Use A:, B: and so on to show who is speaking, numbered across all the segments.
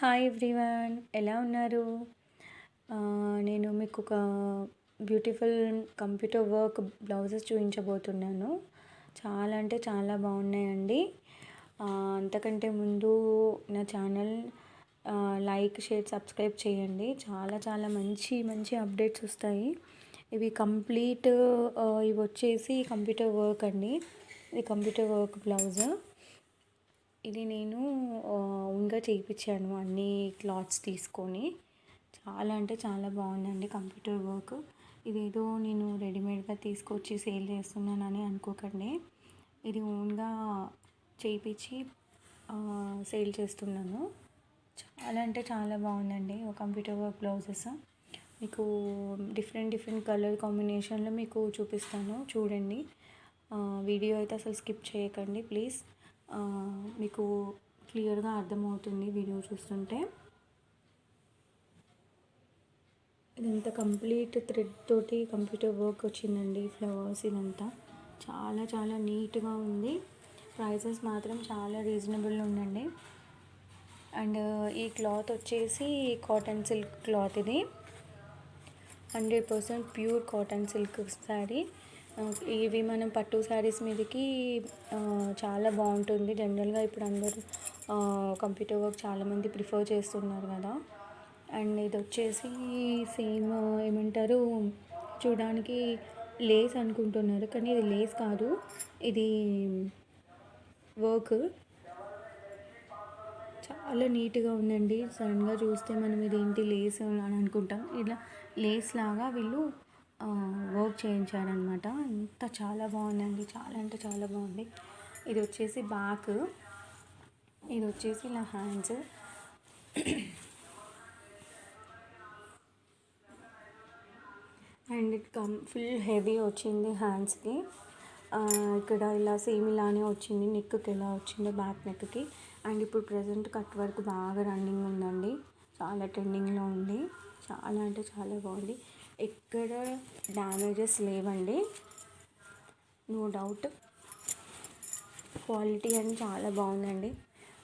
A: Hi everyone, ఎలా ఉన్నారు? నేను మీకు ఒక బ్యూటిఫుల్ కంప్యూటర్ వర్క్ బ్లౌజెస్ చూపించబోతున్నాను. చాలా అంటే చాలా బాగున్నాయండి. అంతకంటే ముందు నా ఛానల్ లైక్, షేర్, సబ్స్క్రైబ్ చేయండి. చాలా చాలా మంచి మంచి అప్డేట్స్ వస్తాయి. ఇవి కంప్లీట్ ఇవి వచ్చేసి కంప్యూటర్ వర్క్ అండి. ఇది కంప్యూటర్ వర్క్ బ్లౌజ్. ఇది నేను ఓన్గా చేయించాను, అన్ని క్లాత్స్ తీసుకొని. చాలా అంటే చాలా బాగుందండి కంప్యూటర్ వర్క్. ఇదేదో నేను రెడీమేడ్గా తీసుకొచ్చి సేల్ చేస్తున్నానని అనుకోకండి. ఇది ఓన్గా చేయించి సేల్ చేస్తున్నాను. చాలా అంటే చాలా బాగుందండి కంప్యూటర్ వర్క్ బ్లౌజెస్. మీకు డిఫరెంట్ డిఫరెంట్ కలర్ కాంబినేషన్లో మీకు చూపిస్తాను, చూడండి. వీడియో అయితే అసలు స్కిప్ చేయకండి ప్లీజ్. మీకు క్లియర్గా అర్థమవుతుంది వీడియో చూస్తుంటే. ఇదంతా కంప్లీట్ థ్రెడ్ తోటి కంప్యూటర్ వర్క్ వచ్చిందండి. ఫ్లవర్స్ ఇదంతా చాలా చాలా నీట్గా ఉంది. ప్రైసెస్ మాత్రం చాలా రీజనబుల్ ఉందండి. అండ్ ఈ క్లాత్ వచ్చేసి కాటన్ సిల్క్ క్లాత్. ఇది 100% ప్యూర్ కాటన్ సిల్క్ శారీ. ఇవి మనం పట్టు శారీస్ మీదకి చాలా బాగుంటుంది. జనరల్గా ఇప్పుడు అందరూ కంప్యూటర్ వర్క్ చాలామంది ప్రిఫర్ చేస్తున్నారు కదా. అండ్ ఇది వచ్చేసి సేమ్ ఏమంటారు, చూడడానికి లేస్ అనుకుంటున్నారు, కానీ ఇది లేస్ కాదు, ఇది వర్క్. చాలా నీట్గా ఉందండి. సడన్గా చూస్తే మనం ఇదేంటి లేస్ అని అనుకుంటాం. ఇలా లేస్ లాగా వీళ్ళు వర్క్ చేయించారనమాట. ఇంత చాలా బాగుందండి, చాలా అంటే చాలా బాగుంది. ఇది వచ్చేసి బ్యాక్, ఇది వచ్చేసి ఇలా హ్యాండ్స్. అండ్ ఫుల్ హెవీ వచ్చింది హ్యాండ్స్కి. ఇక్కడ ఇలా సేమ్ ఇలానే వచ్చింది. నెక్కి ఎలా వచ్చిందో బ్యాక్ నెక్కి. అండ్ ఇప్పుడు ప్రజెంట్ కట్ వర్క్ బాగా రన్నింగ్ ఉందండి, చాలా ట్రెండింగ్లో ఉంది. చాలా అంటే చాలా బాగుంది. ఎక్కడ డ్యామేజెస్ లేవండి, నో డౌట్. క్వాలిటీ అని చాలా బాగుందండి.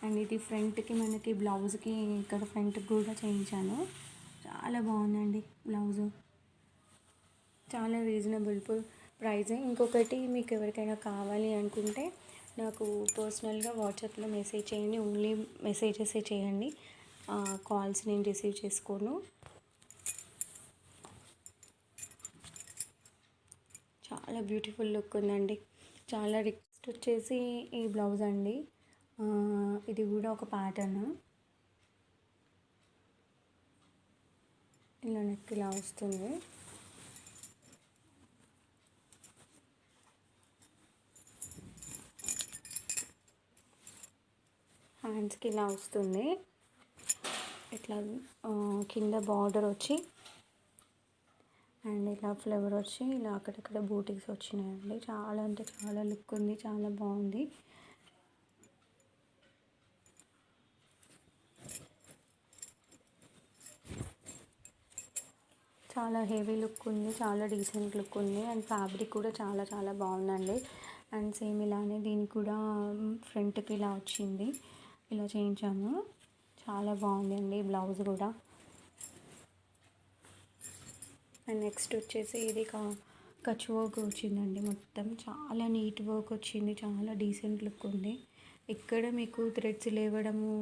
A: అండ్ ఇది ఫ్రంట్కి మనకి బ్లౌజ్కి ఇక్కడ ఫ్రంట్కి కూడా చేయించాను. చాలా బాగుందండి బ్లౌజు, చాలా రీజనబుల్ ప్రైస్. ఇంకొకటి, మీకు ఎవరికైనా కావాలి అనుకుంటే నాకు పర్సనల్గా వాట్సాప్లో మెసేజ్ చేయండి. ఓన్లీ మెసేజెసే చేయండి, కాల్స్ నేను రిసీవ్ చేసుకోను. చాలా బ్యూటిఫుల్ లుక్ ఉందండి. చాలా రిక్వెస్ట్ వచ్చేసి ఈ బ్లౌజ్ అండి. ఇది కూడా ఒక ప్యాటర్న్. ఇలా నెక్ ఇలా వస్తుంది. హ్యాండ్స్కి ఇలా వస్తుంది. ఇట్లా కింద బార్డర్ వచ్చి అండ్ ఇలా ఫ్లవర్ వచ్చి ఇలా అక్కడక్కడ బూటీస్ వచ్చినాయండి. చాలా అంటే చాలా లుక్ ఉంది, చాలా బాగుంది. చాలా హెవీ లుక్ ఉంది, చాలా డీసెంట్ లుక్ ఉంది. అండ్ ఫ్యాబ్రిక్ కూడా చాలా చాలా బాగుందండి. అండ్ సేమ్ ఇలానే దీనికి కూడా ఫ్రంట్కి ఇలా వచ్చింది, ఇలా చేయించాము. చాలా బాగుందండి బ్లౌజ్ కూడా. అండ్ నెక్స్ట్ వచ్చేసి ఇది కచ్ వర్క్ వచ్చిందండి. మొత్తం చాలా నీట్ వర్క్ వచ్చింది, చాలా డీసెంట్ లుక్ ఉంది. ఇక్కడ మీకు థ్రెడ్స్ లేవడము,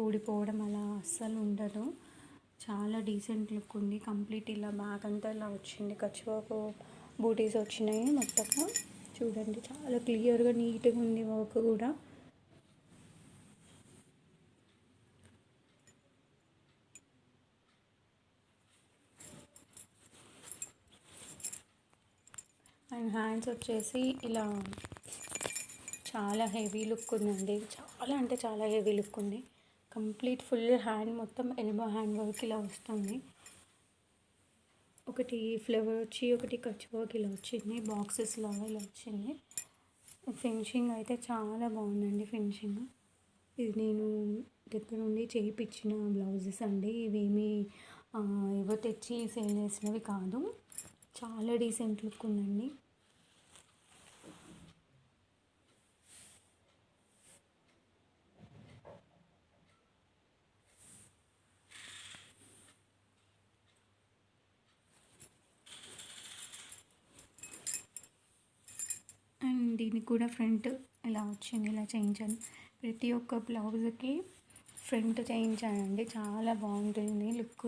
A: ఊడిపోవడం అలా అస్సలు ఉండదు. చాలా డీసెంట్ లుక్ ఉంది. కంప్లీట్ ఇలా బ్యాక్ అంతా ఇలా వచ్చింది, కచ్ వర్క్ బూటీస్ వచ్చినాయి మొత్తం. చూడండి చాలా క్లియర్గా నీట్గా ఉంది వర్క్ కూడా. అండ్ హ్యాండ్స్ వచ్చేసి ఇలా చాలా హెవీ లుక్ ఉందండి. చాలా అంటే చాలా హెవీ లుక్ ఉంది. కంప్లీట్ ఫుల్ హ్యాండ్ మొత్తం ఎల్బో హ్యాండ్ వర్క్ ఇలా వస్తుంది. ఒకటి ఫ్లవర్ వచ్చి ఒకటి కచ్ వర్క్ ఇలా వచ్చింది, బాక్సెస్ లాగా ఇలా వచ్చింది. ఫినిషింగ్ అయితే చాలా బాగుందండి. ఫినిషింగ్ ఇది నేను దగ్గర నుండి చేయించిన బ్లౌజెస్ అండి. ఇవేమీ ఏవో తెచ్చి సేల్ చేసినవి కాదు. చాలా డీసెంట్ లుక్ ఉందండి. దీనికి కూడా ఫ్రంట్ ఇలా వచ్చింది, ఇలా చేయించాను. ప్రతి ఒక్క బ్లౌజ్కి ఫ్రంట్ చేయించానండి, చాలా బాగుంటుంది లుక్.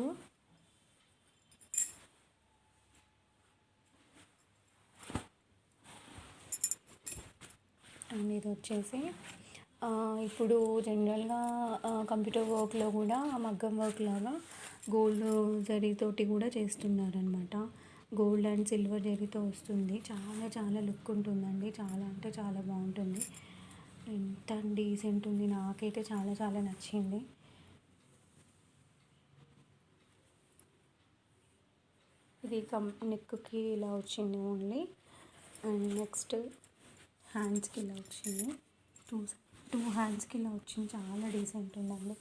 A: అండ్ ఇది వచ్చేసి ఇప్పుడు జనరల్గా కంప్యూటర్ వర్క్లో కూడా మగ్గం వర్క్ లాగా గోల్డ్ జరీతోటి కూడా చేస్తున్నారనమాట. గోల్డ్ అండ్ సిల్వర్ జరీతో వస్తుంది. చాలా చాలా లుక్ ఉంటుందండి, చాలా అంటే చాలా బాగుంటుంది. ఎంత డీసెంట్ ఉంది, నాకైతే చాలా చాలా నచ్చింది. ఇది నెక్కి ఇలా వచ్చింది ఓన్లీ. అండ్ నెక్స్ట్ హ్యాండ్స్కి ఇలా వచ్చింది, టూ టూ హ్యాండ్స్కి ఇలా వచ్చింది. చాలా డీసెంట్ ఉందండి,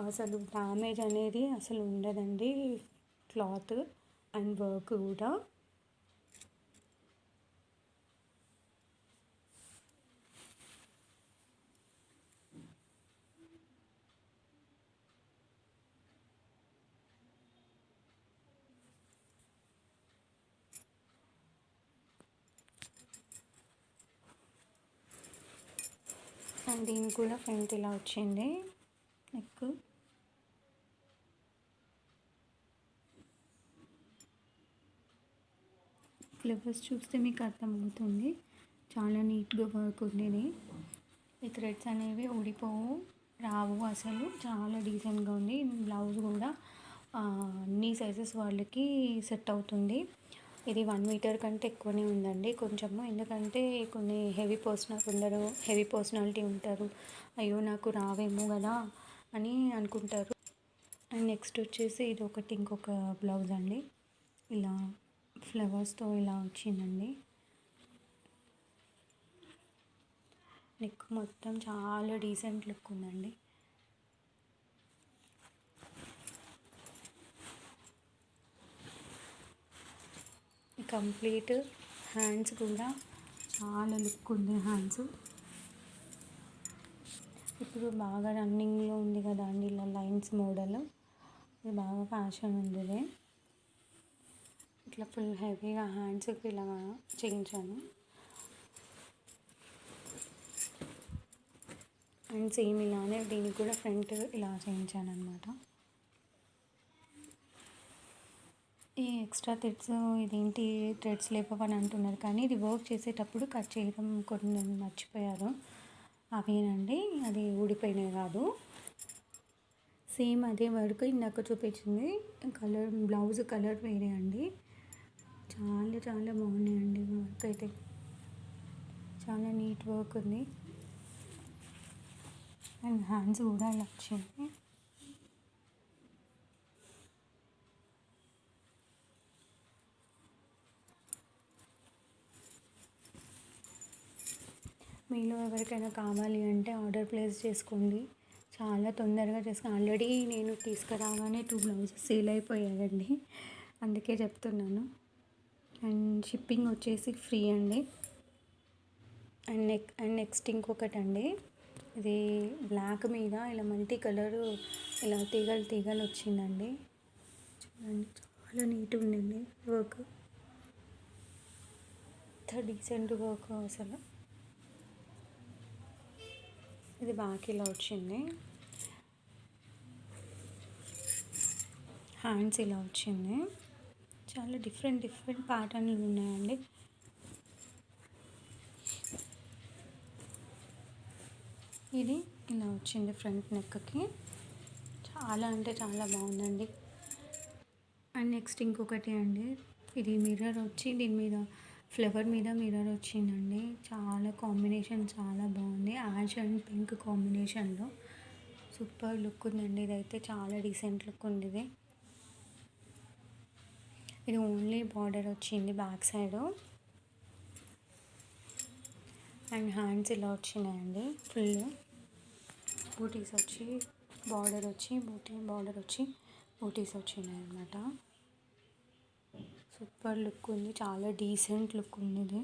A: అసలు డ్యామేజ్ అనేది అసలు ఉండదండి క్లాత్ అండ్ వర్క్ కూడా. అండ్ దీనికి కూడా ఫ్రంట్ ఇలా వచ్చింది నెక్. ఫ్లవర్స్ చూస్తే మీకు అర్థమవుతుంది, చాలా నీట్గా వర్క్ ఉంది. ఈ థ్రెడ్స్ అనేవి ఊడిపోవు, రావు అసలు, చాలా డీసెంట్గా ఉంది. బ్లౌజ్ కూడా అన్ని సైజెస్ వాళ్ళకి సెట్ అవుతుంది. ఇది 1 మీటర్ కంటే ఎక్కువనే ఉందండి కొంచెము, ఎందుకంటే కొందరు హెవీ పర్సనాలిటీ ఉంటారు, అయ్యో నాకు రావేమో కదా అని అనుకుంటారు. అండ్ నెక్స్ట్ వచ్చేసి ఇది ఒకటి ఇంకొక బ్లౌజ్ అండి, ఇలా ఫ్లవర్స్తో ఇలా వచ్చిందండి. నెక్ మొత్తం చాలా డీసెంట్ లుక్ ఉందండి. కంప్లీట్ హ్యాండ్స్ కూడా చాలా లుక్ ఉంది. హ్యాండ్స్ ఇప్పుడు బాగా రన్నింగ్లో ఉంది కదా అండి, ఇలా లైన్స్ మోడల్, ఇది బాగా ఫ్యాషన్ ఉంది. ఇట్లా ఫుల్ హెవీగా హ్యాండ్స్కి ఇలా చేయించాను. అండ్ సేమ్ ఇలానే దీనికి కూడా ఫ్రంట్ ఇలా చేయించాను అనమాట. ఈ ఎక్స్ట్రా థ్రెడ్స్ ఇదేంటి థ్రెడ్స్ లేపవని అంటున్నారు, కానీ ఇది వర్క్ చేసేటప్పుడు కట్ చేయడం కొన్ని మర్చిపోయారు, అవేనండి, అది ఊడిపోయినాయి కాదు. సేమ్ అదే వర్క్ ఇందాక చూపించింది, బ్లౌజ్ కలర్ వేరే అండి. చాలా చాలా బాగున్నాయండి, వర్క్ అయితే చాలా నీట్ వర్క్ ఉంది. అండ్ హ్యాండ్స్ కూడా ఇలా వచ్చింది. మీలో ఎవరికైనా కావాలి అంటే ఆర్డర్ ప్లేస్ చేసుకోండి, చాలా తొందరగా చేసుకోండి. ఆల్రెడీ నేను తీసుకురాగానే 2 బ్లౌజెస్ సేల్ అయిపోయాయండి, అందుకే చెప్తున్నాను. అండ్ షిప్పింగ్ వచ్చేసి ఫ్రీ అండి. అండ్ నెక్స్ట్ ఇంకొకటి అండి, ఇది బ్లాక్ మీద ఇలా మల్టీ కలర్ ఇలా తీగలు తీగలు వచ్చిందండి, చూడండి చాలా నీట్గా ఉండింది వర్క్, ఎంత డీసెంట్ వర్క్ అసలు. ఇది బ్యాక్ ఇలా వచ్చింది, హ్యాండ్స్ ఇలా వచ్చింది, చాలా డిఫరెంట్ ప్యాటర్న్లు ఉన్నాయండి. ఇది ఇలా వచ్చింది ఫ్రంట్ నెక్కి, చాలా అంటే చాలా బాగుందండి. అండ్ నెక్స్ట్ ఇంకొకటి అండి, ఇది మిర్రర్ వచ్చి దీని మీద ఫ్లవర్ మీద మిర్రర్ వచ్చిందండి, చాలా కాంబినేషన్ చాలా బాగుంది, యాష్ అండ్ పింక్ కాంబినేషన్లో సూపర్ లుక్ ఉందండి. ఇదైతే చాలా డీసెంట్ లుక్ ఉంది. ఇది ఓన్లీ బార్డర్ వచ్చింది బ్యాక్ సైడ్, అండ్ హ్యాండ్స్ ఇలా వచ్చినాయండి, ఫుల్ బూటీస్ వచ్చి బార్డర్ వచ్చి బూటీస్ వచ్చినాయి అన్నమాట. సూపర్ లుక్ ఉంది, చాలా డీసెంట్ లుక్ ఉంది ఇది.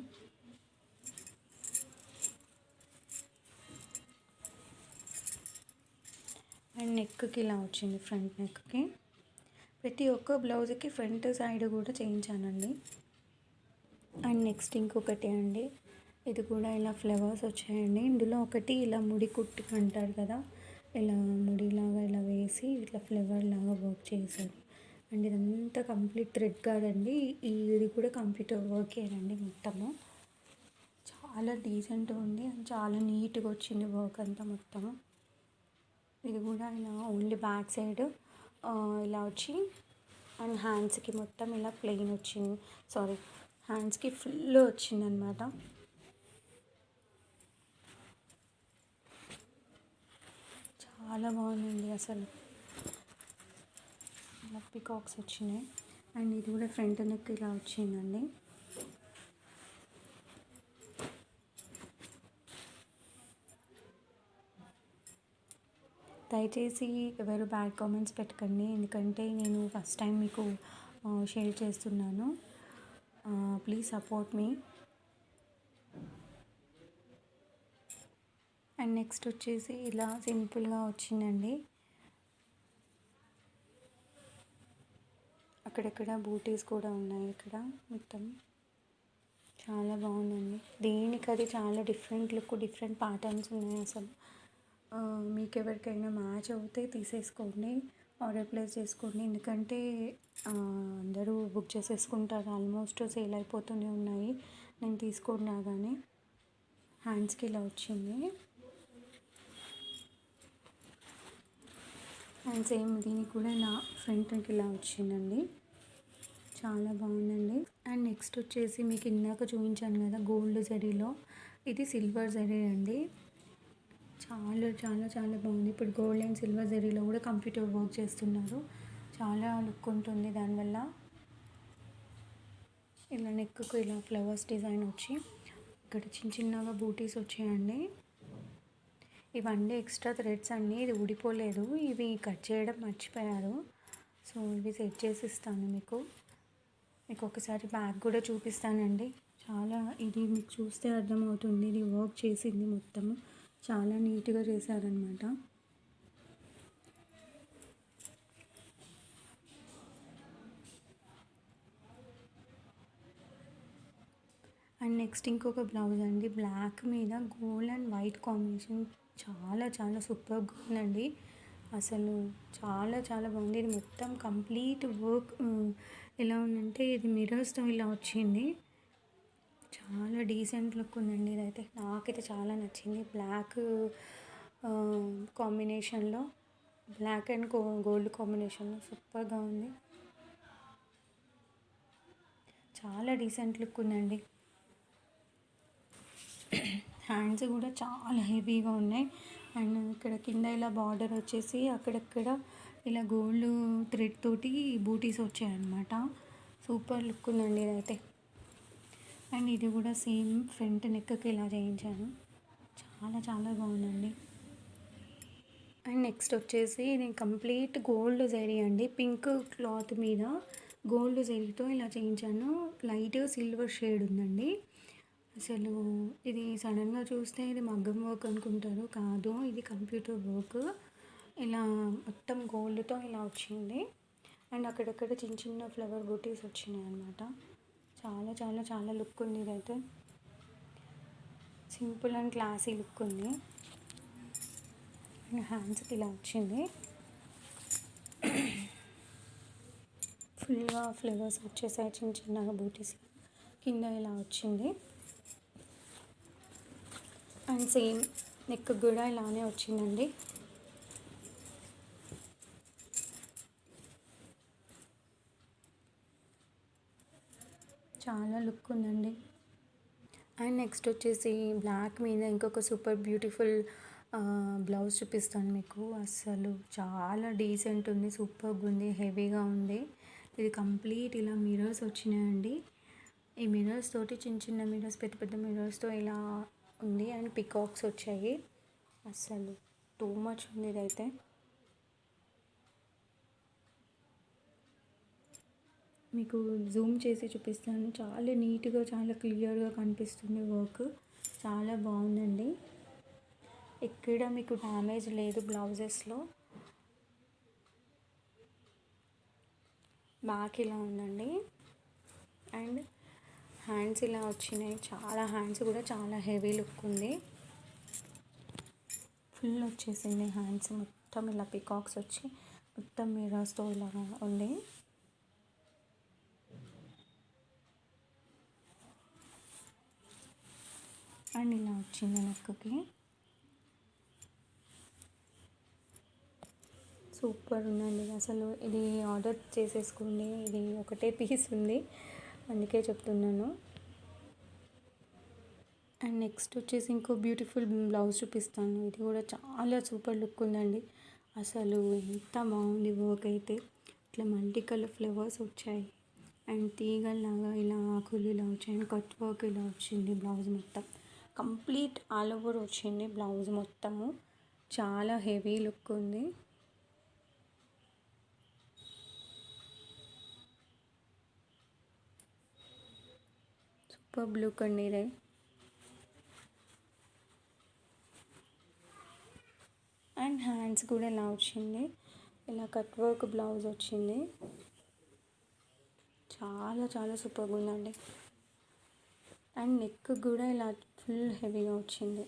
A: అండ్ నెక్కి ఇలా వచ్చింది, ఫ్రంట్ నెక్కి ప్రతి ఒక్క బ్లౌజ్కి ఫ్రంట్ సైడ్ కూడా చేయించానండి. అండ్ నెక్స్ట్ ఇంకొకటి అండి, ఇది కూడా ఇలా ఫ్లవర్స్ వచ్చాయండి. ఇందులో ఒకటి ఇలా ముడి కుట్టుకు అంటారు కదా, ఇలా ముడిలాగా ఇలా వేసి ఇట్లా ఫ్లవర్ లాగా వర్క్ చేశారు. అండ్ ఇదంతా కంప్లీట్ థ్రెడ్ కాదండి, ఇది కూడా కంప్యూటర్ వర్కేనండి మొత్తము. చాలా డీసెంట్గా ఉంది అండ్ చాలా నీట్గా వచ్చింది వర్క్ అంతా మొత్తము. ఇది కూడా ఇలా ఓన్లీ బ్యాక్ సైడ్ ఇలా వచ్చి అండ్ హ్యాండ్స్కి మొత్తం ఇలా ప్లెయిన్ వచ్చింది, సారీ హ్యాండ్స్కి ఫుల్ వచ్చిందనమాట. చాలా బాగుందండి అసలు. ఇలా పికాక్స్ వచ్చినాయి అండ్ ఇది కూడా ఫ్రంట్ నెక్ ఇలా వచ్చిందండి. దయచేసి ఎవరు బ్యాడ్ కామెంట్స్ పెట్టకండి, ఎందుకంటే నేను ఫస్ట్ టైం మీకు షేర్ చేస్తున్నాను. Please support me. And next వచ్చేసి ఇలా సింపుల్గా వచ్చిందండి. అక్కడక్కడ బూటీస్ కూడా ఉన్నాయి ఇక్కడ మొత్తం. చాలా బాగుందండి, దేనికి అది చాలా డిఫరెంట్ లుక్, డిఫరెంట్ ప్యాటర్న్స్ ఉన్నాయి అసలు. మీకు ఎవరికైనా మ్యాచ్ అవుతే తీసేసుకోండి, ఆర్డర్ ప్లేస్ చేసుకోండి, ఎందుకంటే అందరూ బుక్ చేసేసుకుంటారు, ఆల్మోస్ట్ సేల్ అయిపోతూనే ఉన్నాయి. నేను తీసుకొని రాగానే హ్యాండ్స్కి ఇలా వచ్చింది అండ్ సేమ్ దీనికి కూడా ఇలా ఫ్రంట్కి ఇలా వచ్చిందండి. చాలా బాగుందండి. అండ్ నెక్స్ట్ వచ్చేసి మీకు ఇందాక చూపించాను కదా గోల్డ్ జరీలో, ఇది సిల్వర్ జరీ అండి. చాలా చాలా చాలా బాగుంది. ఇప్పుడు గోల్డ్ అండ్ సిల్వర్ జరీలో కూడా కంప్యూటర్ వర్క్ చేస్తున్నారు, చాలా లుక్ ఉంటుంది దానివల్ల. ఇలా నెక్కు ఇలా ఫ్లవర్స్ డిజైన్ వచ్చి ఇక్కడ చిన్న చిన్నగా బూటీస్ వచ్చాయండి. ఇవన్నీ ఎక్స్ట్రా థ్రెడ్స్ అండి, ఇది ఊడిపోలేదు, ఇవి కట్ చేయడం మర్చిపోయారు. సో ఇవి సెట్ చేసి ఇస్తాను మీకు ఒకసారి బ్యాగ్ కూడా చూపిస్తానండి. చాలా ఇది మీకు చూస్తే అర్థమవుతుంది, ఇది వర్క్ చేసింది మొత్తము చాలా నీట్గా చేశారనమాట. అండ్ నెక్స్ట్ ఇంకొక బ్లౌజ్ అండి, బ్లాక్ మీద గోల్డ్ అండ్ వైట్ కాంబినేషన్, చాలా చాలా సూపర్గా ఉందండి అసలు. చాలా చాలా బాగుంది. ఇది మొత్తం కంప్లీట్ వర్క్ ఎలా ఉందంటే ఇది మిర్రర్స్తో ఇలా వచ్చింది, చాలా డీసెంట్ లుక్ ఉందండి. ఇదైతే నాకైతే చాలా నచ్చింది. బ్లాక్ కాంబినేషన్లో, బ్లాక్ అండ్ గోల్డ్ కాంబినేషన్లో సూపర్గా ఉంది, చాలా డీసెంట్ లుక్ ఉందండి. హ్యాండ్స్ కూడా చాలా హెవీగా ఉన్నాయి అండ్ ఇక్కడ కింద ఇలా బార్డర్ వచ్చేసి అక్కడక్కడ ఇలా గోల్డ్ థ్రెడ్ తోటి బూటీస్ వచ్చాయన్నమాట. సూపర్ లుక్ ఉందండి ఇదైతే. అండ్ ఇది కూడా సేమ్ ఫ్రంట్ నెక్కి ఇలా చేయించాను, చాలా చాలా బాగుందండి. అండ్ నెక్స్ట్ వచ్చేసి నేను కంప్లీట్ గోల్డ్ జరీ అండి, పింక్ క్లాత్ మీద గోల్డ్ జరీతో ఇలా చేయించాను. లైట్ సిల్వర్ షేడ్ ఉందండి. అసలు ఇది సడన్గా చూస్తే ఇది మగ్గం వర్క్ అనుకుంటారు, కాదు ఇది కంప్యూటర్ వర్క్. ఇలా మొత్తం గోల్డ్తో ఇలా వచ్చింది అండ్ అక్కడక్కడ చిన్న చిన్న ఫ్లవర్ బూటీస్ వచ్చినాయి అనమాట. చాలా చాలా చాలా లుక్ ఉంది ఇదైతే, సింపుల్ అండ్ క్లాసీ లుక్ ఉంది. హ్యాండ్స్కి ఇలా వచ్చింది, ఫుల్గా ఫ్లవర్స్ వచ్చేసాయి, చిన్న చిన్నగా బూటీస్ కింద ఇలా వచ్చింది. అండ్ సేమ్ నెక్ కూడా ఇలానే వచ్చిందండి. చాలా లుక్ ఉందండి. అండ్ నెక్స్ట్ వచ్చేసి బ్లాక్ మీద ఇంకొక సూపర్ బ్యూటిఫుల్ బ్లౌజ్ చూపిస్తాను మీకు. అసలు చాలా డీసెంట్ ఉంది, సూపర్గా ఉంది, హెవీగా ఉంది. ఇది కంప్లీట్ ఇలా మిర్రర్స్ వచ్చినాయండి. ఈ మిర్రర్స్ తోటి చిన్న చిన్న మిర్రర్స్, పెద్ద పెద్ద మిర్రర్స్తో ఇలా ఉంది అండ్ పికాక్స్ వచ్చాయి. అసలు టూ మచ్ ఉంది ఇదైతే. మీకు జూమ్ చేసి చూపిస్తాను, చాలా నీట్గా చాలా క్లియర్గా కనిపిస్తుంది వర్క్, చాలా బాగుందండి. ఎక్కడ మీకు డ్యామేజ్ లేదు బ్లౌజెస్లో. బ్యాక్ ఇలా ఉందండి అండ్ హ్యాండ్స్ ఇలా వచ్చినాయి. చాలా హ్యాండ్స్ కూడా చాలా హెవీ లుక్ ఉంది. ఫుల్ వచ్చేసింది హ్యాండ్స్ మొత్తం ఇలా పికాక్స్ వచ్చి మొత్తం మిర్రర్స్తో ఇలా ఉంది. అండ్ ఇలా వచ్చింది నెక్కి. సూపర్ ఉందండి. అసలు ఇది ఆర్డర్ చేసేసుకోండి. ఇది ఒకటే పీస్ ఉంది, అందుకే చెప్తున్నాను. అండ్ నెక్స్ట్ వచ్చేసి ఇంకో బ్యూటిఫుల్ బ్లౌజ్ చూపిస్తాను. ఇది కూడా చాలా సూపర్ లుక్ ఉందండి. అసలు ఎంత బాగుంది వర్క్ అయితే. ఇట్లా మల్టీ కలర్ ఫ్లవర్స్ వచ్చాయి అండ్ తీగల్లాగా ఇలా ఆకులు ఇలా వచ్చాయి అండ్ కట్ వర్క్ ఇలా వచ్చింది. బ్లౌజ్ మొత్తం కంప్లీట్ ఆల్ ఓవర్ వచ్చింది. బ్లౌజ్ మొత్తము చాలా హెవీ లుక్ ఉంది. సూపర్ లుక్ అండి ఇది. అండ్ హ్యాండ్స్ కూడా ఇలా వచ్చింది. ఇలా కట్ వర్క్ బ్లౌజ్ వచ్చింది. చాలా చాలా సూపర్గా ఉందండి. అండ్ నెక్ కూడా ఇలా ఫుల్ హెవీగా వచ్చింది.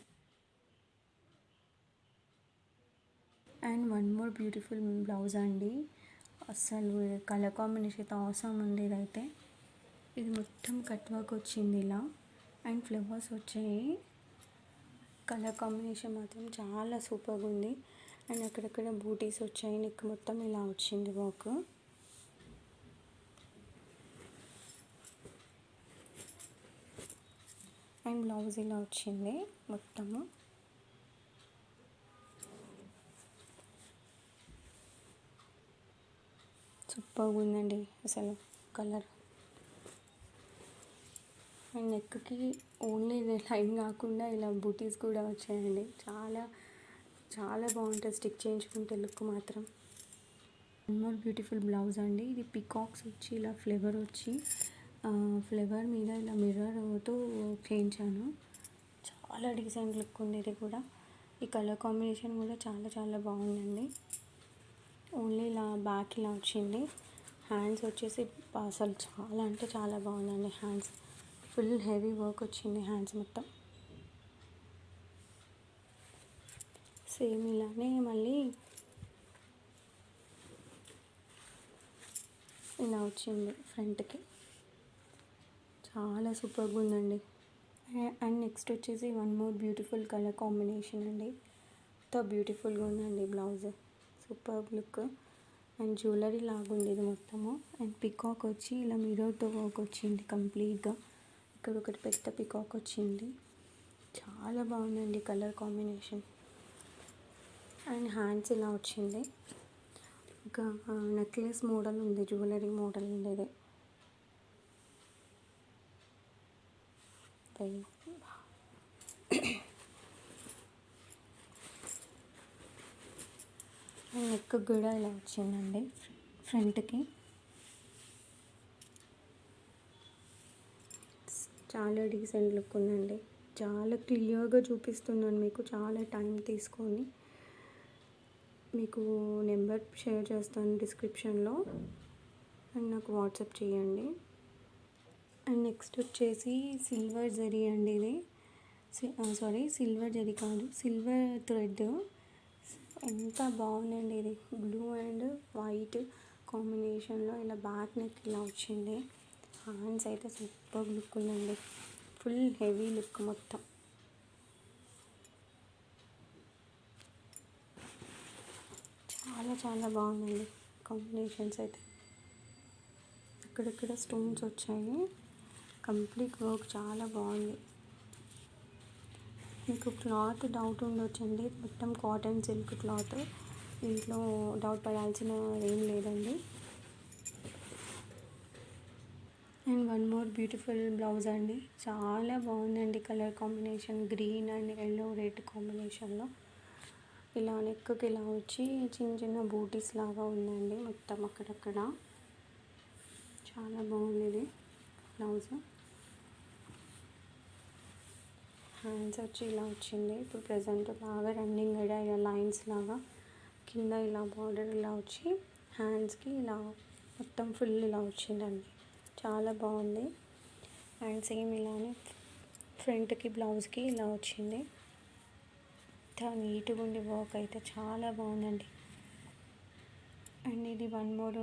A: And one more beautiful blouse అండి. అసలు కలర్ కాంబినేషన్ అయితే అవసరం ఉంది. ఇదైతే ఇది మొత్తం కట్ వర్క్ వచ్చింది ఇలా అండ్ ఫ్లవర్స్ వచ్చాయి. కలర్ కాంబినేషన్ మాత్రం చాలా సూపర్గా ఉంది. అండ్ అక్కడక్కడ బూటీస్ వచ్చాయి. నెక్ మొత్తం ఇలా వచ్చింది వర్క్. అండ్ బ్లౌజ్ ఇలా వచ్చింది మొత్తము. సూపర్గా ఉందండి అసలు కలర్. అండ్ నెక్కి ఓన్లీ లైన్ కాకుండా ఇలా బూటీస్ కూడా వచ్చాయండి. చాలా చాలా బాగుంటుంది స్టిక్ చేయించుకుంటే లుక్ మాత్రం. వన్ మోర్ బ్యూటిఫుల్ బ్లౌజ్ అండి. ఇది పికాక్స్ వచ్చి ఇలా ఫ్లేవర్ వచ్చి ఫ్లేవర్ మీద ఇలా మిర్రర్తో చేయించాను. చాలా డీసెంట్ లుక్ ఉంది ఇది కూడా. ఈ కలర్ కాంబినేషన్ కూడా చాలా చాలా బాగుందండి. ఓన్లీ ఇలా బ్యాక్ ఇలా వచ్చింది. హ్యాండ్స్ వచ్చేసి అసలు చాలా అంటే చాలా బాగుందండి. హ్యాండ్స్ ఫుల్ హెవీ వర్క్ వచ్చింది హ్యాండ్స్ మొత్తం. సేమ్ ఇలానే మళ్ళీ ఇలా వచ్చింది ఫ్రంట్కి. చాలా సూపర్గా ఉందండి. అండ్ నెక్స్ట్ వచ్చేసి one more beautiful colour combination అండి. ఎంత బ్యూటిఫుల్గా ఉందండి blouse. Super look. And jewellery లాగా ఉంది ఇది మొత్తము. అండ్ పికాక్ వచ్చి ఇలా మిర్రర్తో వర్క్ వచ్చింది కంప్లీట్గా. ఇక్కడ ఒకటి పెద్ద పికాక్ వచ్చింది. చాలా బాగుందండి కలర్ కాంబినేషన్. అండ్ హ్యాండ్స్ ఇలా వచ్చింది. ఇంకా నెక్లెస్ మోడల్ ఉంది, జ్యువెలరీ మోడల్ ఉంది ఇది. నెక్ కూడా ఇలా వచ్చిందండి ఫ్రంట్కి. చాలా డీసెంట్ లుక్ ఉందండి. చాలా క్లియర్గా చూపిస్తున్నాను మీకు, చాలా టైం తీసుకొని. మీకు నెంబర్ షేర్ చేస్తాను డిస్క్రిప్షన్లో అండ్ నాకు వాట్సాప్ చేయండి. అండ్ నెక్స్ట్ వచ్చేసి సిల్వర్ జరీ అండి. ఇది సిల్వర్ జరీ కాదు, సిల్వర్ థ్రెడ్. ఎంత బాగుందండి ఇది. బ్లూ అండ్ వైట్ కాంబినేషన్లో ఇలా బ్యాక్ నెక్ ఇలా వచ్చింది. హ్యాండ్స్ అయితే సూపర్ లుక్ ఉందండి. ఫుల్ హెవీ లుక్ మొత్తం. చాలా చాలా బాగుందండి కాంబినేషన్స్ అయితే. అక్కడక్కడ స్టోన్స్ వచ్చాయి. కంప్లీట్ వర్క్ చాలా బాగుంది. మీకు క్లాత్ డౌట్ ఉండొచ్చండి. మొత్తం కాటన్ సిల్క్ క్లాత్. దీంట్లో డౌట్ పడాల్సిన ఏం లేదండి. And one more beautiful blouse అండి. చాలా బాగుందండి colour combination. Green and yellow red కాంబినేషన్లో ఇలా నెక్కి ఇలా వచ్చి చిన్న చిన్న బూటీస్ లాగా ఉందండి మొత్తం అక్కడక్కడ. చాలా బాగుంది ఇది బ్లౌజ్. హ్యాండ్స్ వచ్చి ఇలా వచ్చింది. ఇప్పుడు ప్రజెంట్ బాగా రన్నింగ్ కూడా ఇలా లైన్స్ లాగా కింద ఇలా బార్డర్ ఇలా వచ్చి హ్యాండ్స్కి ఇలా మొత్తం ఫుల్ ఇలా వచ్చిందండి. చాలా బాగుంది. అండ్ సేమ్ ఇలానే ఫ్రంట్కి బ్లౌజ్కి ఇలా వచ్చింది. చాలా నీట్గా ఉండే వర్క్ అయితే చాలా బాగుందండి. అండ్ ఇది వన్ మోర్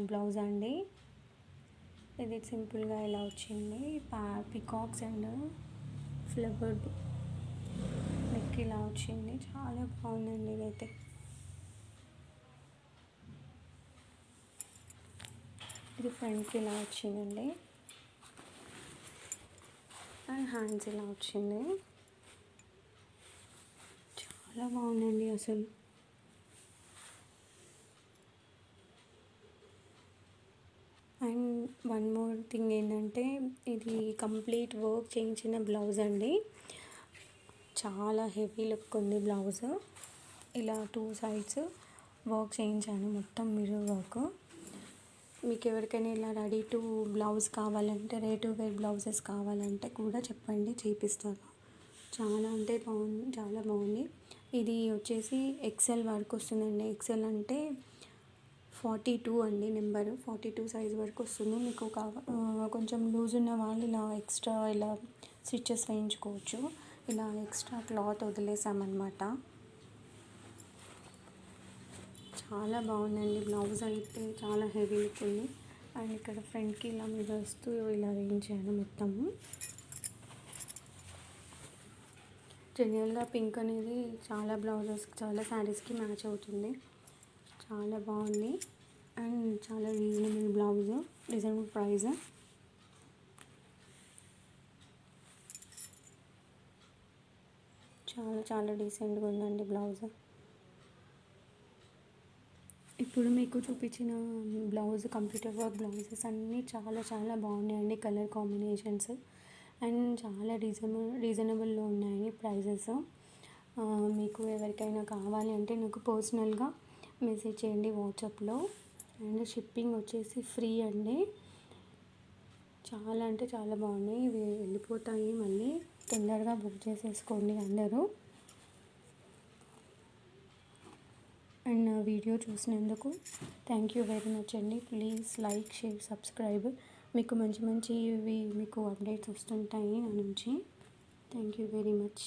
A: బ్లౌజ్ అండి. ఇది సింపుల్గా ఇలా వచ్చింది. పికాక్స్ అండ్ ఫ్లవర్ నెక్ ఇలా వచ్చింది. చాలా బాగుందండి ఇదైతే. ఇది ఫ్రంట్కి ఇలా వచ్చిందండి. అండ్ హ్యాండ్స్ ఇలా వచ్చింది. చాలా బాగుందండి అసలు. అండ్ వన్ మోర్ థింగ్ ఏంటంటే, ఇది కంప్లీట్ వర్క్ చేయించిన బ్లౌజ్ అండి. చాలా హెవీ లుక్ ఉంది బ్లౌజ్. ఇలా 2 సైడ్స్ వర్క్ చేయించాను, మొత్తం మిర్రర్ వర్క్. మీకు ఎవరికైనా ఇలా రెడీ టు బ్లౌజ్ కావాలంటే, రెడీ టు వేర్ బ్లౌజెస్ కావాలంటే కూడా చెప్పండి, చేపిస్తాను. చాలా అంటే బాగుంది, చాలా బాగుంది. ఇది వచ్చేసి ఎక్సెల్ వరకు వస్తుందండి. ఎక్సెల్ అంటే 42 అండి, నెంబరు 42 సైజ్ వరకు వస్తుంది. మీకు కొంచెం లూజ్ ఉన్న వాళ్ళు ఇలా ఎక్స్ట్రా ఇలా స్టిచెస్ వేయించుకోవచ్చు. ఇలా ఎక్స్ట్రా క్లాత్ వదిలేసామన్నమాట. చాలా బాగుందండి బ్లౌజ్ అయితే, చాలా హెవీ లుక్ ఉంది. అండ్ ఇక్కడ ఫ్రంట్కి ఇలా మీద వస్తూ ఇలా వేయించాను మొత్తము. జనరల్గా పింక్ అనేది చాలా బ్లౌజెస్, చాలా శారీస్కి మ్యాచ్ అవుతుంది. చాలా బాగుంది. అండ్ చాలా రీజనబుల్ బ్లౌజ్, రీజనబుల్ ప్రైస్. చాలా చాలా డీసెంట్గా ఉందండి బ్లౌజ్. ఇప్పుడు మీకు చూపించిన బ్లౌజ్, కంప్యూటర్ వర్క్ బ్లౌజెస్ అన్నీ చాలా చాలా బాగున్నాయండి. కలర్ కాంబినేషన్స్ అండ్ చాలా రీజనబుల్లో ఉన్నాయి ప్రైజెస్. మీకు ఎవరికైనా కావాలి అంటే నాకు పర్సనల్గా మెసేజ్ చేయండి వాట్సాప్లో. అండ్ షిప్పింగ్ వచ్చేసి ఫ్రీ అండి. చాలా అంటే చాలా బాగున్నాయి. ఇవి వెళ్ళిపోతాయి, మళ్ళీ తొందరగా బుక్ చేసేసుకోండి అందరూ. అండ్ నా వీడియో చూసినందుకు థ్యాంక్ యూ వెరీ మచ్ అండి. Please like, share, subscribe. మీకు మంచి మంచివి మీకు అప్డేట్స్ వస్తుంటాయి నా నుంచి. Thank you very much.